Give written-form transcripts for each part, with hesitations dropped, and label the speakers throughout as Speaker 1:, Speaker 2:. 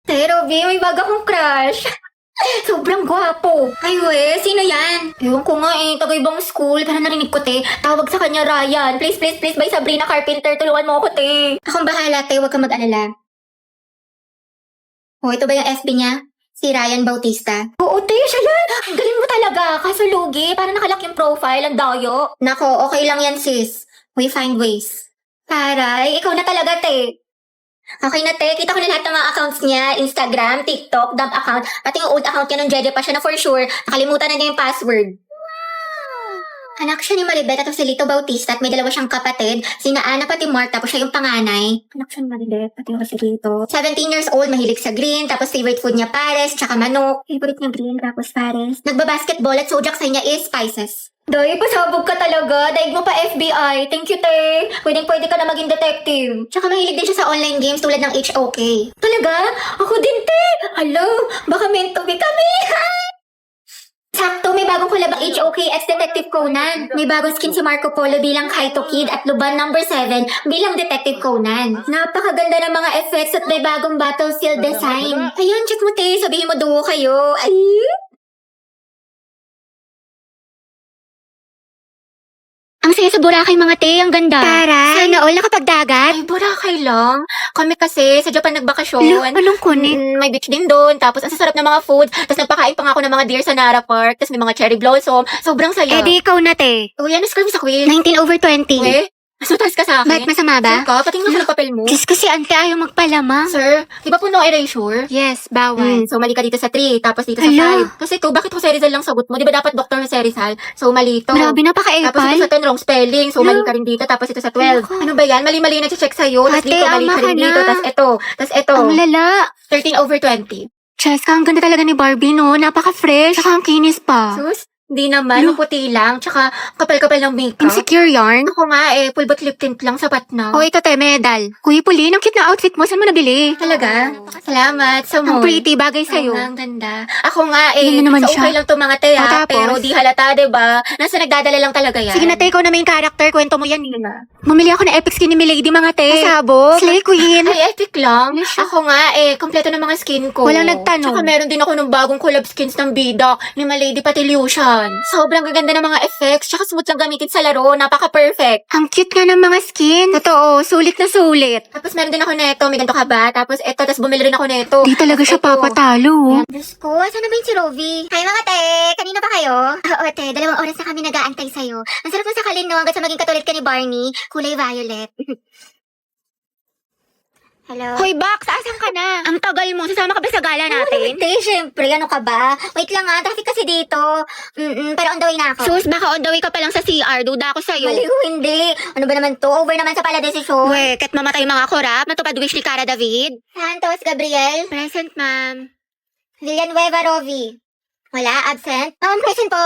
Speaker 1: Pero, B, may bago akong crush. Sobrang gwapo. Ay, we, sino yan? Ewan ko nga eh, taga-ibang school. Pero narinig ko, te. Tawag sa kanya, Ryan. Please, please, please, by Sabrina Carpenter. Tulungan mo ako, te. Akong bahala, te. Huwag kang mag-alala. Oh, ito ba yung FB niya? Si Ryan Bautista. Oo, te, siya yan. Ang galing mo talaga. Kaso lugi, para nakalak yung profile. Ang dayo. Nako, okay lang yan, sis. We find ways. Taray, ikaw na talaga, te. Okay na, te. Kita ko na lahat ng mga accounts niya. Instagram, TikTok, dump account. Pati yung old account niya nung Jeje pa siya na for sure. Nakalimutan na niya yung password. Anak siya ni Maribet at si Lito Bautista at may dalawa siyang kapatid. Sina Ana pati Mark tapos siya yung panganay. Anak siya ni Maribet pati yung si Lito. 17 years old, mahilig sa green. Tapos favorite food niya pares, tsaka manok. Favorite niya green, tapos pares. Nagbabasketball at zodiac sign niya is spices. Day, pasabog ka talaga. Daig mo pa FBI. Thank you, te. Pwede ka na maging detective. Tsaka mahilig din siya sa online games tulad ng HOK. Talaga? Ako din, te. Hello, baka meant to be kami. Sakto, may bagong collab ang HOK ex-Detective Conan. May bagong skin si Marco Polo bilang Kaito Kid at Luban number 7 bilang Detective Conan. Napakaganda ng mga effects at may bagong battlefield design. Ayun, check mo, te. Sabihin mo duo kayo. Ay! Ang saya sa Boracay mga te, ang ganda. Taray! Sana all nakapagdagat. Ay, Boracay lang. Kami kasi sa Japan nagbakasyon. Anong kunit? May beach din doon. Tapos ang sasarap ng mga food. Tapos nagpakain pa nga ako ng mga deer sa Nara Park. Tapos may mga cherry blossom. Sobrang saya.
Speaker 2: Di ikaw na, te.
Speaker 1: Uy, ano score mo sa quiz?
Speaker 2: 19/20.
Speaker 1: Eh? Mas mataas ka sa akin.
Speaker 2: Ba't masama ba?
Speaker 1: Sure ka? Patingin mo sa papel mo.
Speaker 2: Diyos ko si ante ayaw magpalama.
Speaker 1: Sir, di ba puno erasure?
Speaker 2: Yes, bawal.
Speaker 1: So mali ka dito sa 3, tapos dito sa
Speaker 2: Hala.
Speaker 1: 5. Kasi ito, bakit Jose Rizal lang sagot mo? Di ba dapat Dr. Jose Rizal? So mali ito.
Speaker 2: Grabe,
Speaker 1: Tapos
Speaker 2: napaka-epal.
Speaker 1: ito sa 10, wrong spelling. So mali ka rin dito. Tapos ito sa 12.
Speaker 2: Naku.
Speaker 1: Ano ba yan? Mali-mali na check sa'yo. Tapos
Speaker 2: Ate,
Speaker 1: dito, mali
Speaker 2: ama
Speaker 1: ka rin
Speaker 2: ka
Speaker 1: dito.
Speaker 2: na.
Speaker 1: Tapos ito. Tapos ito.
Speaker 2: Ang lala.
Speaker 1: 13/20.
Speaker 2: Cheska, ang ganda talaga ni Barbie, no? Napaka-fresh. Tsaka ang kinis pa.
Speaker 1: Sus, hindi naman.
Speaker 2: Lo.
Speaker 1: Maputi lang. Tsaka kapal-kapal ng makeup.
Speaker 2: Insecure yarn.
Speaker 1: Ako nga eh. Full butt lip tint lang. Sapat na.
Speaker 2: O, ito te, medal. Kuya Pauline, ang cute na outfit mo. Saan mo nabili?
Speaker 1: Talaga? Salamat. Sa
Speaker 2: Ang
Speaker 1: mall.
Speaker 2: pretty, bagay sa'yo.
Speaker 1: Oo nga, ang ganda. Ako nga eh,
Speaker 2: Yan na naman
Speaker 1: so
Speaker 2: siya.
Speaker 1: okay lang to mga teya,
Speaker 2: O, tapos?
Speaker 1: pero di halata, diba? Nasa nagdadala lang talaga yan.
Speaker 2: Sige na te, ikaw na main character. Kwento mo yan.
Speaker 1: na.
Speaker 2: Mamili ako ng epic skin ni Milady, mga te.
Speaker 1: Pasabog?
Speaker 2: Slay queen.
Speaker 1: Ay, epic lang.
Speaker 2: Yes, siya.
Speaker 1: Ako nga eh, kompleto ng mga skin ko.
Speaker 2: Walang nagtanong.
Speaker 1: Tsaka meron din ako ng bagong collab skins ng bida ni Malady Patilution. Sobrang gaganda ng mga effects, tsaka smooth lang gamitin sa laro, napaka-perfect.
Speaker 2: Ang cute nga ng mga skin. Totoo, sulit na sulit.
Speaker 1: Tapos meron din ako neto, may ganito ka ba? Tapos eto, tapos bumili rin ako neto.
Speaker 2: Di talaga siya
Speaker 1: Ito.
Speaker 2: papatalo.
Speaker 1: Diyos ko, asan na ba yung si Rovi? Hi mga te, kanina pa kayo? Oo te, 2 oras na kami nag-aantay sa'yo. Ang sarap mo sakalin no, hanggang sa maging katulad ka ni Barney, kulay violet. Hello?
Speaker 2: Hoy, Bax, asan ka na? Ang tagal mo. Sasama ka ba sa gala natin?
Speaker 1: Te, syempre, ano ka ba? Wait lang ah, traffic kasi dito. Pero on the way na ako.
Speaker 2: Sus, baka on the way ka pa lang sa CR. Duda ako sa'yo.
Speaker 1: Maliw, hindi. Ano ba naman to? Over naman sa pala desisyon.
Speaker 2: We, kat mamatay mga korap. Matupad wish ni Cara David.
Speaker 1: Santos, Gabriel.
Speaker 2: Present, ma'am.
Speaker 1: Villanueva, Rovi. Wala, absent? Present po.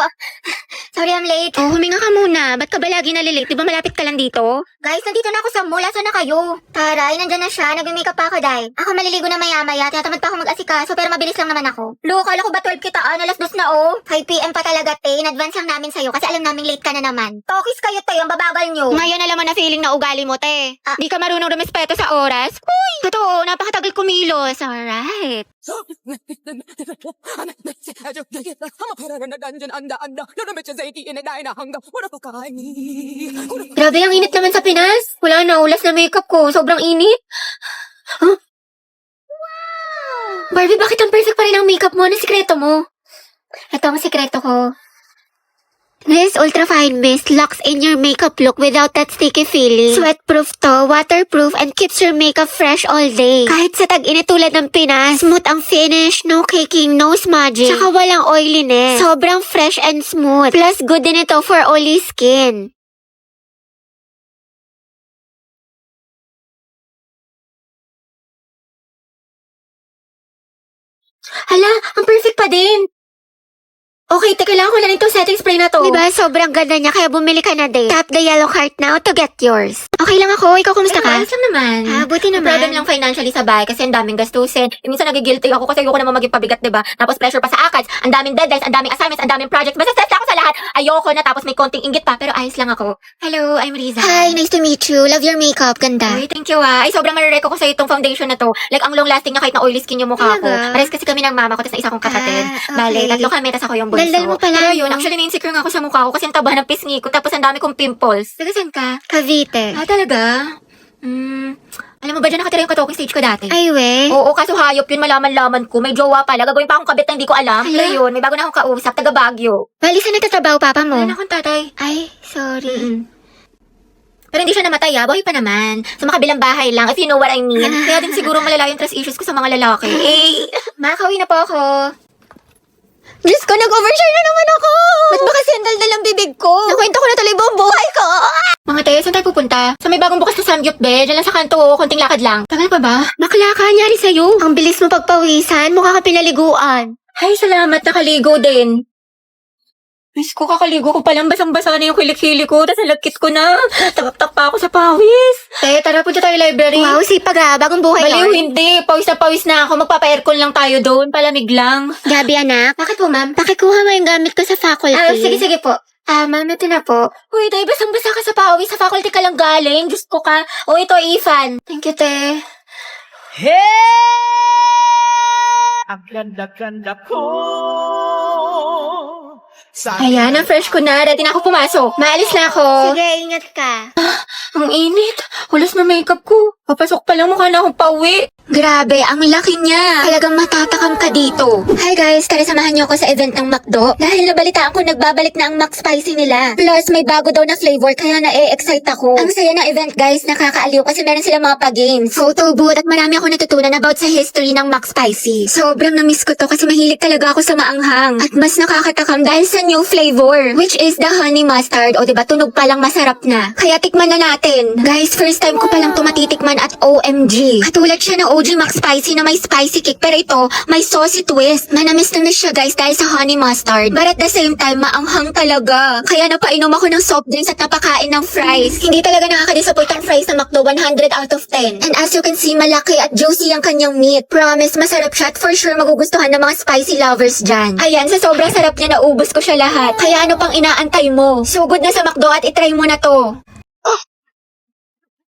Speaker 1: Sorry, I'm late.
Speaker 2: Oh, huminga ka muna. Ba't ka ba lagi nalilate? Di ba malapit ka lang dito?
Speaker 1: Guys, nandito na ako sa mall. Asan na kayo? Taray, nandyan na siya. Nag-makeup pa ako, Day. Ako maliligo na maya-maya. Tinatamad pa ako mag-asikaso, pero mabilis lang naman ako. Lo, kala ko ba 12 kitaan? Alas 2 na, oh. 5 PM pa talaga, te. In-advance lang namin sa'yo kasi alam namin late ka na naman. Tokis kayo, te. Ang babagal nyo.
Speaker 2: Ngayon alam mo na feeling na ugali mo, te.
Speaker 1: Ah.
Speaker 2: Di ka marunong rumespeto sa oras. Uy! Totoo, napakatagal kumilos. Alright.
Speaker 1: Grabe, ang init naman sa Pinas. Wala na, ulas na makeup ko. Sobrang init. Huh? Wow! Barbie, bakit ang perfect pa rin ang makeup mo? Ano sikreto mo? Ito ang sikreto ko.
Speaker 2: This Ultra Fine Mist locks in your makeup look without that sticky feeling. Sweatproof to, waterproof, and keeps your makeup fresh all day. Kahit sa tag-init tulad ng Pinas, smooth ang finish, no caking, no smudging, tsaka walang oiliness. Sobrang fresh and smooth. Plus, good din ito for oily skin.
Speaker 1: Hala, ang perfect pa din. Okay, teka lang, wala nito setting spray na to.
Speaker 2: Diba, sobrang ganda niya, kaya bumili ka na din. Tap the yellow cart now to get yours. Okay lang ako, ikaw kumusta ka?
Speaker 1: Ayos lang naman.
Speaker 2: Buti
Speaker 1: May
Speaker 2: naman.
Speaker 1: problem lang financially sa bahay kasi ang daming gastusin. Minsan nagigilty ako kasi ayoko naman maging pabigat, diba? Tapos pressure pa sa ACADS, ang daming deadlines, ang daming assignments, ang daming projects. Basta stress ako sa lahat. Ayoko na tapos may konting inggit pa, pero ayos lang ako. Hello, I'm Riza.
Speaker 2: Hi, nice to meet you. Love your makeup, ganda.
Speaker 1: Ay, thank you Ay, sobrang marireko ko sa itong foundation na to. Like, ang long lasting niya kahit na oily skin yung mukha ko.
Speaker 2: Talaga?
Speaker 1: Pares kasi kami ng mama ko, tapos na isa kong kapatid.
Speaker 2: Okay.
Speaker 1: Bale, tatlo kami, tapos ako yung bunso.
Speaker 2: Daldal mo pala,
Speaker 1: Pero yun,
Speaker 2: no?
Speaker 1: actually na-insecure nga ako sa mukha ko kasi ang taba ng pisngi ko, tapos ang dami kong pimples. Taga saan ka?
Speaker 2: Cavite.
Speaker 1: Talaga? Alam mo ba dyan nakatira yung ka-talking stage ko dati?
Speaker 2: Ay, we.
Speaker 1: Oo, kaso hayop yun, malaman-laman ko. May jowa pala. Gagawin pa akong kabit na hindi ko alam.
Speaker 2: Hala?
Speaker 1: Pero yun, may bago na akong kausap, taga Baguio.
Speaker 2: Bali, saan nagtatrabaho papa mo?
Speaker 1: Wala na akong tatay.
Speaker 2: Ay, sorry.
Speaker 1: Pero hindi siya namatay buhay pa naman. Sa makabilang bahay lang, if you know what I mean. Kaya din siguro malala yung trust issues ko sa mga lalaki. Makakauwi na po ako.
Speaker 2: Diyos ko, nag-overshare na naman ako! Ba't ba kasi ang daldal ang bibig ko? Nakwento ko na tuloy buong buhay ko!
Speaker 1: Mga te, saan tayo pupunta? Sa may bagong bukas na Samgyup, be. Diyan lang sa kanto, konting lakad lang. Tagal pa ba?
Speaker 2: Bakla ka, nyari sa'yo. Ang bilis mo pagpawisan, mukha ka pinaliguan.
Speaker 1: Ay, salamat, nakaligo din. Miss ko, kakaligo ko palang basang-basa na yung kilik-hili ko, tapos nalagkit ko na. Tagaptak pa ako sa pawis. Te, tara, punta tayo library.
Speaker 2: Wow, sipag bagong buhay
Speaker 1: Baliw,
Speaker 2: yun.
Speaker 1: hindi. Pawis na ako. Magpapa-aircon lang tayo doon. Palamig lang.
Speaker 2: Gabi, anak.
Speaker 1: Bakit po, ma'am?
Speaker 2: Pakikuha mo yung gamit ko sa faculty.
Speaker 1: Sige po. Ma'am, ito na po. Uy, dahil basang-basa ka sa pawis. Sa faculty ka lang galing. Diyos ko ka. O, ito, Ifan. Thank you, te.
Speaker 3: Ang ganda-ganda ko.
Speaker 1: Ayan, ang fresh ko na. Ready na ako pumasok. Maalis na ako.
Speaker 2: Sige, ingat ka.
Speaker 1: Ang init. Hulas na makeup ko. Papasok pa lang mukha na akong pauwi. Grabe, ang laki niya. Talagang matatakam ka dito. Hi guys, tara samahan niyo ako sa event ng McDo. Dahil nabalitaan ko nagbabalik na ang McSpicy nila. Plus, may bago daw na flavor kaya na-excite ako. Ang saya ng event guys, nakakaaliw kasi meron sila mga pa-games. Photo booth at marami ako natutunan about sa history ng McSpicy. Sobrang na-miss ko to kasi mahilig talaga ako sa maanghang. At mas nakakatakam dahil sa new flavor, which is the honey mustard. O diba, tunog pa lang masarap na. Kaya tikman na natin. Guys, first time ko palang tumatitikman at OMG. Katulad siya ng OG McSpicy na may spicy kick, pero ito, may saucy twist. Manamis siya guys dahil sa honey mustard. But at the same time, maanghang talaga. Kaya napainom ako ng soft drinks at napakain ng fries. Hindi talaga nakaka-disappoint ang fries sa McDo, 100 out of 10. And as you can see, malaki at juicy ang kanyang meat. Promise, masarap siya at for sure magugustuhan ng mga spicy lovers dyan. Ayan, sa sobrang sarap niya, naubos ko siya lahat. Kaya ano pang inaantay mo? Sugod na sa McDo at itry mo na to.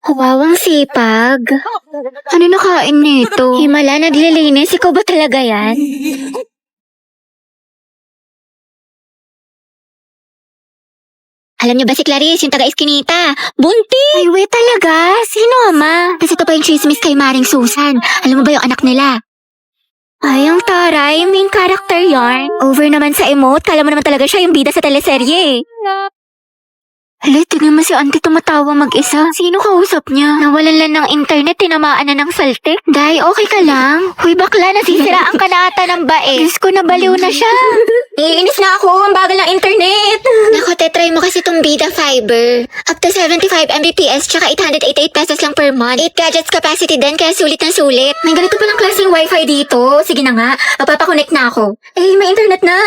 Speaker 2: Wow, ang sipag. Ano nakain nito? Himala, naglilinis. Ikaw ba talaga yan? Alam niyo ba si Clarice, yung taga-Eskinita? Bunti! Ay, we talaga? Sino ama? Tapos ito pa yung chismis kay Maring Susan. Alam mo ba yung anak nila? Ay, ang taray. Main character yarn. Over naman sa emote. Kala mo naman talaga siya yung bida sa teleserye. Hala, tingnan mo si auntie tumatawa mag-isa. Sino kausap niya? Nawalan lang ng internet, tinamaan na ng saltik. Day, okay ka lang? Huy, bakla, nasisiraan ka na ata ng bae. Diyos ko, nabaliw na siya.
Speaker 1: Iinis na ako, ang bagal ng internet.
Speaker 2: Nako, try mo kasi itong Bida Fiber. Up to 75 Mbps, tsaka 888 pesos lang per month. 8 gadgets capacity din, kaya sulit na sulit.
Speaker 1: May ganito palang klaseng wifi dito. Sige na nga, magpapakonect na ako. Eh, may internet na.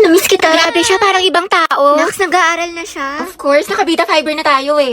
Speaker 1: Namiss kita.
Speaker 2: Grabe siya, parang ibang tao. Nax, nag-aaral na siya.
Speaker 1: Of course, nakabita fiber na tayo eh.